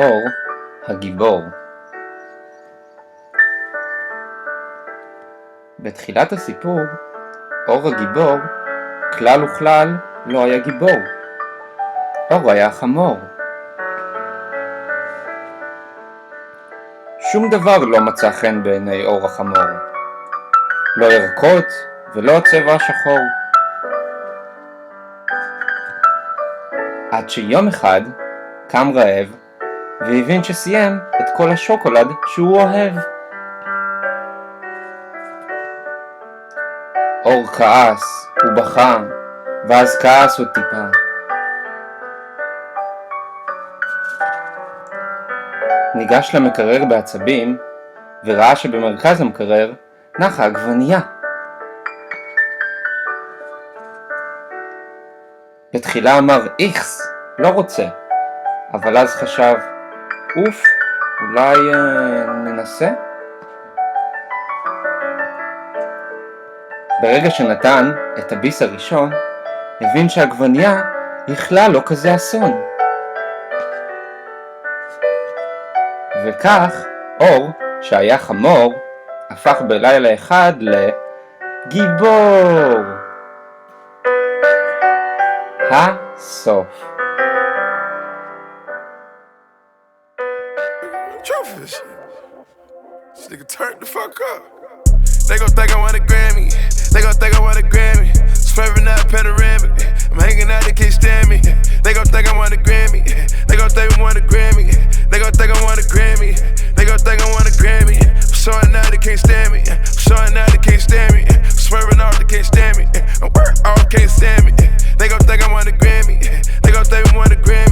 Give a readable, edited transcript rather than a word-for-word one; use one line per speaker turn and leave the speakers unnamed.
אור הגיבור. בתחילת הסיפור, אור הגיבור כלל וכלל לא היה גיבור. אור היה חמור. שום דבר לא מצא חן בעיני אור החמור. לא ירקות ולא הצבע השחור. עד שיום אחד קם רעב והבין שסיים את כל השוקולד שהוא אוהב. אור כעס, הוא בכה, ואז כעס עוד טיפה. ניגש למקרר בעצבים, וראה שבמרכז המקרר נחה עגבנייה. בתחילה אמר איכס, לא רוצה, אבל אז חשב, אוף, אולי ננסה? ברגע שנתן את הביס הראשון, הבין שהעגבנייה יכלה לא כזה אסון. וכך אור, שהיה חמור, הפך בלילה אחד לגיבור. הסוף.
This nigga turned the fuck up. They gon' think I want a Grammy. They gon' think I want a Grammy. Swerving out panoramic. I'm hanging out, they can't stand me. They gon' think I want a Grammy. They gon' think I want a Grammy. They gon' think I want a Grammy. They gon' think I want a Grammy. I'm showing out, they can't stand me. I'm showing out, they can't stand me. I'm swerving off, they can't stand me. I'm work off, can't stand me. They gon' think I want a Grammy. They gon' think I want a Grammy.